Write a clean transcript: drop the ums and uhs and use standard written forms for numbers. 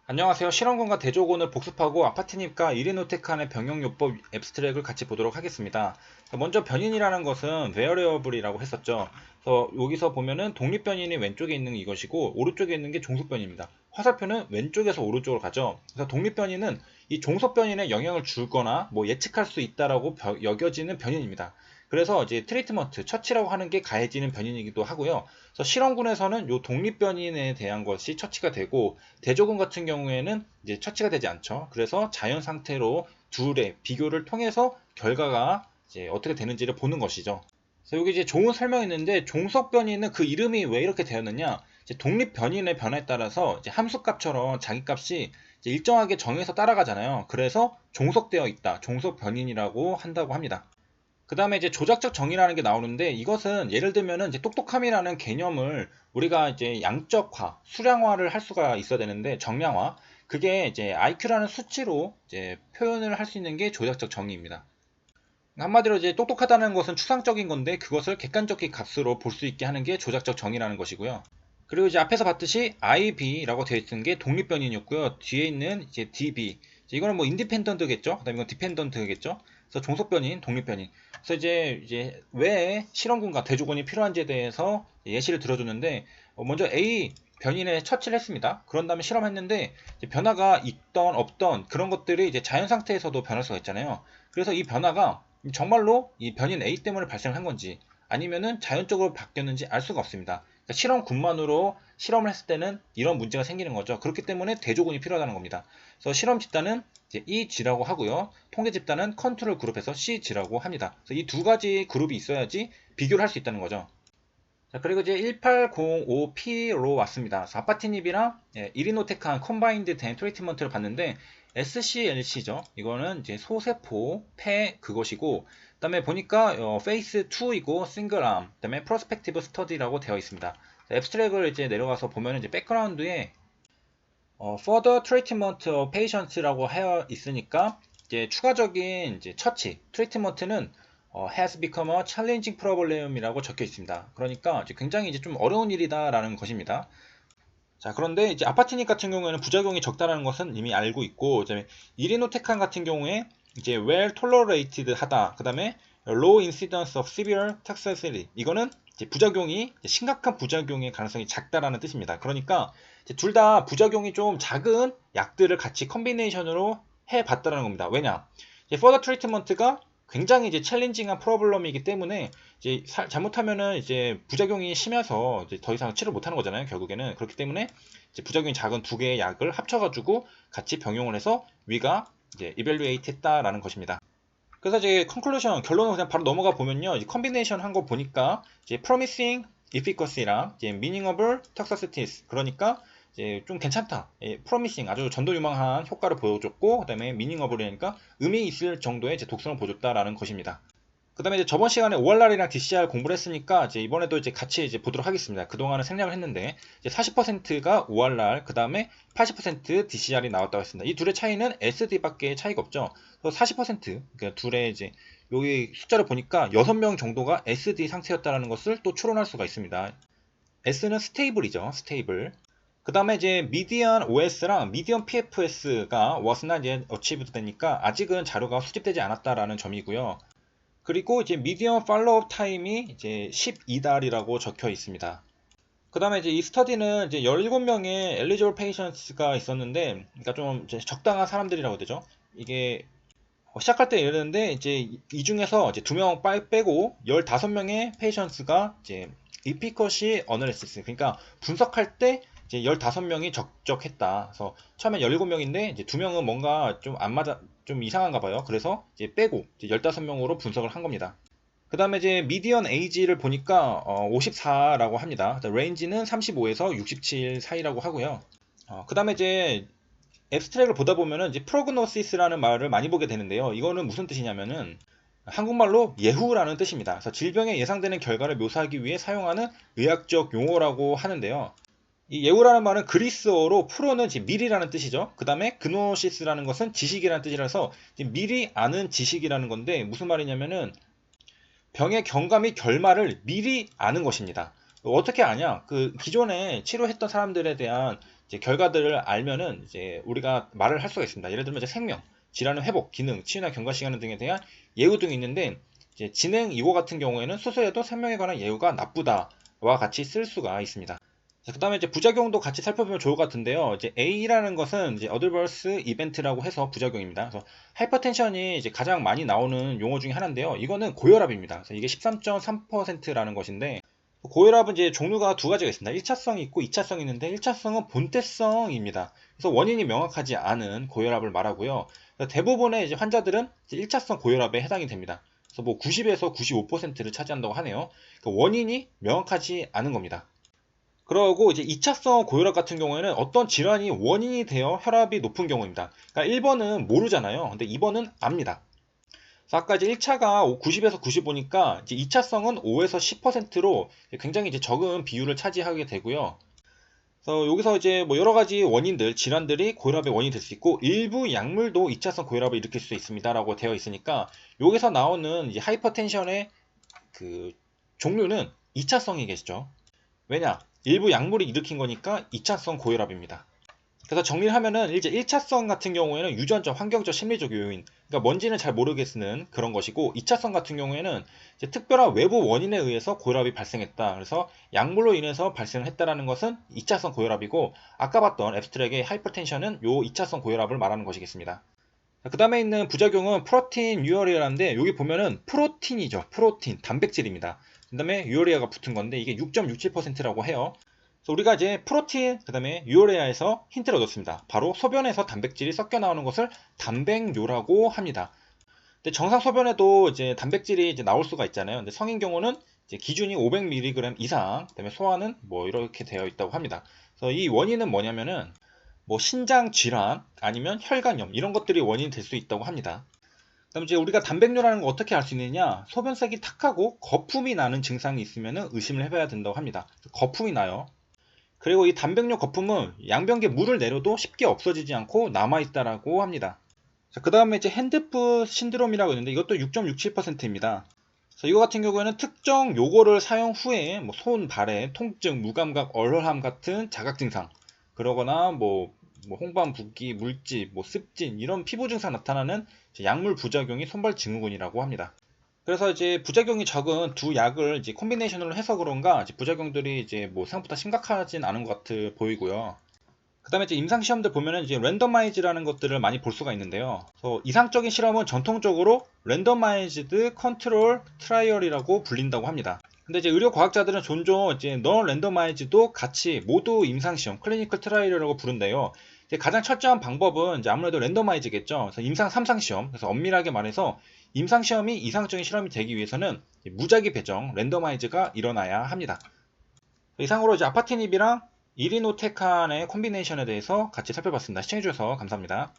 안녕하세요. 실험군과 대조군을 복습하고 아파트님과 이리노테칸의 병용요법 앱스트랙을 같이 보도록 하겠습니다. 먼저 변인이라는 것은 웨어레어블이라고 했었죠. 그래서 여기서 보면은 독립변인이 왼쪽에 있는 이것이고 오른쪽에 있는 게 종속변인입니다. 화살표는 왼쪽에서 오른쪽으로 가죠. 그래서 독립변인은 이 종속변인에 영향을 주거나 뭐 예측할 수 있다라고 여겨지는 변인입니다. 그래서 이제 트리트먼트, 처치라고 하는 게 가해지는 변인이기도 하고요. 그래서 실험군에서는 이 독립변인에 대한 것이 처치가 되고 대조군 같은 경우에는 이제 처치가 되지 않죠. 그래서 자연 상태로 둘의 비교를 통해서 결과가 이제 어떻게 되는지를 보는 것이죠. 그래서 여기 이제 좋은 설명이 있는데 종속 변이는 그 이름이 왜 이렇게 되었느냐? 이제 독립 변인의 변화에 따라서 이제 함수값처럼 자기값이 이제 일정하게 정해서 따라가잖아요. 그래서 종속되어 있다, 종속 변인이라고 한다고 합니다. 그 다음에 이제 조작적 정의라는 게 나오는데 이것은 예를 들면은 이제 똑똑함이라는 개념을 우리가 이제 양적화, 수량화를 할 수가 있어야 되는데 정량화, 그게 이제 IQ라는 수치로 이제 표현을 할 수 있는 게 조작적 정의입니다. 한마디로 이제 똑똑하다는 것은 추상적인 건데 그것을 객관적인 값으로 볼 수 있게 하는 게 조작적 정의라는 것이고요. 그리고 이제 앞에서 봤듯이 IB라고 되어 있는 게 독립변인이었고요. 뒤에 있는 이제 DB. 이거는 뭐 인디펜던트겠죠. 그다음에 이건 디펜던트겠죠. 그래서 종속변인, 독립변인. 그래서 이제 왜 실험군과 대조군이 필요한지에 대해서 예시를 들어줬는데 먼저 A 변인에 처치를 했습니다. 그런 다음에 실험했는데 변화가 있던 없던 그런 것들이 이제 자연 상태에서도 변할 수가 있잖아요. 그래서 이 변화가 정말로 이 변인 A 때문에 발생한 건지 아니면은 자연적으로 바뀌었는지 알 수가 없습니다. 그러니까 실험군만으로 실험을 했을 때는 이런 문제가 생기는 거죠. 그렇기 때문에 대조군이 필요하다는 겁니다. 그래서 실험 집단은 이제 EG라고 하고요. 통계 집단은 컨트롤 그룹에서 CG라고 합니다. 그래서 이 두 가지 그룹이 있어야지 비교를 할 수 있다는 거죠. 자, 그리고 이제 1805P로 왔습니다. 그래서 아파티닙이랑 이리노테칸 컴바인드 된 트리트먼트를 봤는데 SCLC죠. 이거는 이제 소세포, 폐 그것이고 그다음에 보니까 페이스 2이고 싱글암, 그다음에 프로스펙티브 스터디라고 되어 있습니다. 앱스트랙을 이제 내려가서 보면 이제 백그라운드에 further treatment of patients라고 하여 있으니까 이제 추가적인 이제 처치, 트리트먼트는 has become a challenging problem이라고 적혀 있습니다. 그러니까 이제 굉장히 이제 좀 어려운 일이다라는 것입니다. 자, 그런데 이제 아파티닉 같은 경우에는 부작용이 적다라는 것은 이미 알고 있고, 그다음에 이리노테칸 같은 경우에 이제 well tolerated 하다, 그다음에 low incidence of severe toxicity. 이거는 이제 부작용이 이제 심각한 부작용의 가능성이 작다라는 뜻입니다. 그러니까 둘 다 부작용이 좀 작은 약들을 같이 컨비네이션으로 해봤다라는 겁니다. 왜냐? 이제 further treatment가 굉장히 이제 챌린징한 프로블럼이기 때문에 이제 잘못하면은 이제 부작용이 심해서 이제 더 이상 치료 못하는 거잖아요. 결국에는 그렇기 때문에 이제 부작용이 작은 두 개의 약을 합쳐가지고 같이 병용을 해서 위가 이제 이벨루에이트 했다라는 것입니다. 그래서 이제 컨클루션 결론을 그냥 바로 넘어가 보면요. 이제 컨비네이션 한 거 보니까 이제 promising efficacy랑 이제 meaningable toxicities, 그러니까 이제 좀 괜찮다. 예, promising 아주 전도유망한 효과를 보여줬고 그다음에 meaningable이니까 의미 있을 정도의 이제 독성을 보여줬다라는 것입니다. 그 다음에 이제 저번 시간에 ORR이랑 DCR 공부를 했으니까 이제 이번에도 이제 같이 이제 보도록 하겠습니다. 그동안은 생략을 했는데 이제 40%가 ORR, 그 다음에 80% DCR이 나왔다고 했습니다. 이 둘의 차이는 SD밖에 차이가 없죠. 그래서 40%, 그러니까 둘의 이제 여기 숫자를 보니까 6명 정도가 SD 상태였다는 것을 또 추론할 수가 있습니다. S는 스테이블이죠. 스테이블. 그 다음에 이제 미디언 OS랑 미디언 PFS가 was나 이제 achieved 되니까 아직은 자료가 수집되지 않았다라는 점이고요. 그리고 이제 미디엄 팔로우 타임이 이제 12달이라고 적혀 있습니다. 그 다음에 이제 이 스터디는 이제 17명의 eligible patients가 있었는데, 그러니까 좀 이제 적당한 사람들이라고 되죠. 이게 시작할 때 이랬는데, 이제 이 중에서 이제 2명 빼고 15명의 patients가 이제 efficacy analysis, 그러니까 분석할 때 이제 15명이 적적했다. 그래서 처음엔 17명인데 이제 2명은 뭔가 좀 안 맞아, 좀 이상한가 봐요. 그래서 이제 빼고 이제 15명으로 분석을 한 겁니다. 그 다음에 이제 미디언 에이지를 보니까 54라고 합니다. 레인지는 35에서 67 사이라고 하고요. 그 다음에 이제 앱스트랙을 보다 보면은 이제 프로그노시스라는 말을 많이 보게 되는데요. 이거는 무슨 뜻이냐면은 한국말로 예후라는 뜻입니다. 그래서 질병의 예상되는 결과를 묘사하기 위해 사용하는 의학적 용어라고 하는데요. 이 예후라는 말은 그리스어로 프로는 미리라는 뜻이죠. 그 다음에 그노시스라는 것은 지식이라는 뜻이라서 미리 아는 지식이라는 건데 무슨 말이냐면은 병의 경과 및 결말을 미리 아는 것입니다. 어떻게 아냐? 그 기존에 치료했던 사람들에 대한 이제 결과들을 알면은 이제 우리가 말을 할 수가 있습니다. 예를 들면 이제 생명, 질환의 회복, 기능, 치유나 경과 시간 등에 대한 예우 등이 있는데 이제 진행 이고 같은 경우에는 소설에도 생명에 관한 예우가 나쁘다와 같이 쓸 수가 있습니다. 그 다음에 이제 부작용도 같이 살펴보면 좋을 것 같은데요. 이제 A라는 것은 이제 어드버스 이벤트라고 해서 부작용입니다. 그래서 하이퍼텐션이 이제 가장 많이 나오는 용어 중에 하나인데요. 이거는 고혈압입니다. 그래서 이게 13.3%라는 것인데 고혈압은 이제 종류가 두 가지가 있습니다. 1차성이 있고 2차성이 있는데 1차성은 본태성입니다. 그래서 원인이 명확하지 않은 고혈압을 말하고요. 대부분의 이제 환자들은 이제 1차성 고혈압에 해당이 됩니다. 그래서 뭐 90에서 95%를 차지한다고 하네요. 그러니까 원인이 명확하지 않은 겁니다. 그러고 이제 2차성 고혈압 같은 경우에는 어떤 질환이 원인이 되어 혈압이 높은 경우입니다. 그러니까 1번은 모르잖아요. 근데 2번은 압니다. 그래서 아까 이제 1차가 90에서 95니까 이제 2차성은 5에서 10%로 굉장히 이제 적은 비율을 차지하게 되고요. 그래서 여기서 이제 뭐 여러 가지 원인들, 질환들이 고혈압의 원인이 될 수 있고 일부 약물도 2차성 고혈압을 일으킬 수 있습니다라고 되어 있으니까 여기서 나오는 이제 하이퍼텐션의 그 종류는 2차성이겠죠. 왜냐? 일부 약물이 일으킨 거니까 2차성 고혈압입니다. 그래서 정리를 하면은 이제 1차성 같은 경우에는 유전적, 환경적, 심리적 요인, 그러니까 뭔지는 잘 모르겠는 그런 것이고 2차성 같은 경우에는 이제 특별한 외부 원인에 의해서 고혈압이 발생했다. 그래서 약물로 인해서 발생을 했다라는 것은 2차성 고혈압이고 아까 봤던 앱스트랙의 하이퍼텐션은 요 2차성 고혈압을 말하는 것이겠습니다. 그 다음에 있는 부작용은 프로틴 유어리아인데 여기 보면은 프로틴이죠. 프로틴, 단백질입니다. 그 다음에 유어리아가 붙은 건데 이게 6.67%라고 해요. 그래서 우리가 이제 프로틴, 그 다음에 유어리아에서 힌트를 얻었습니다. 바로 소변에서 단백질이 섞여 나오는 것을 단백뇨라고 합니다. 근데 정상 소변에도 이제 단백질이 이제 나올 수가 있잖아요. 근데 성인 경우는 이제 기준이 500mg 이상, 그다음에 소화는 뭐 이렇게 되어 있다고 합니다. 그래서 이 원인은 뭐냐면은 뭐 신장 질환 아니면 혈관염 이런 것들이 원인이 될 수 있다고 합니다. 그럼 이제 우리가 단백뇨라는 거 어떻게 알 수 있느냐? 소변색이 탁하고 거품이 나는 증상이 있으면 의심을 해봐야 된다고 합니다. 거품이 나요. 그리고 이 단백뇨 거품은 양변기에 물을 내려도 쉽게 없어지지 않고 남아있다라고 합니다. 그 다음에 이제 핸드풋 신드롬이라고 있는데 이것도 6.67%입니다. 그래서 이거 같은 경우에는 특정 요거를 사용 후에 뭐 손, 발에 통증, 무감각, 얼얼함 같은 자각 증상 그러거나 뭐 홍반, 붓기, 물집, 뭐 습진 이런 피부 증상 나타나는 약물 부작용이 손발 증후군이라고 합니다. 그래서 이제 부작용이 적은 두 약을 이제 콤비네이션으로 해서 그런가 이제 부작용들이 이제 뭐 생각보다 심각하진 않은 것 같아 보이고요. 그 다음에 이제 임상 시험들 보면은 이제 랜더마이즈라는 것들을 많이 볼 수가 있는데요. 그래서 이상적인 실험은 전통적으로 랜더마이즈드 컨트롤 트라이얼이라고 불린다고 합니다. 근데 이제 의료 과학자들은 종종 이제 넌 랜더마이즈도 같이 모두 임상 시험, 클리니컬 트라이얼이라고 부른대요. 이제 가장 철저한 방법은 이제 아무래도 랜더마이즈겠죠. 그래서 임상 3상 시험. 그래서 엄밀하게 말해서 임상 시험이 이상적인 실험이 되기 위해서는 무작위 배정, 랜더마이즈가 일어나야 합니다. 이상으로 이제 아파티닙이랑 이리노테칸의 콤비네이션에 대해서 같이 살펴봤습니다. 시청해주셔서 감사합니다.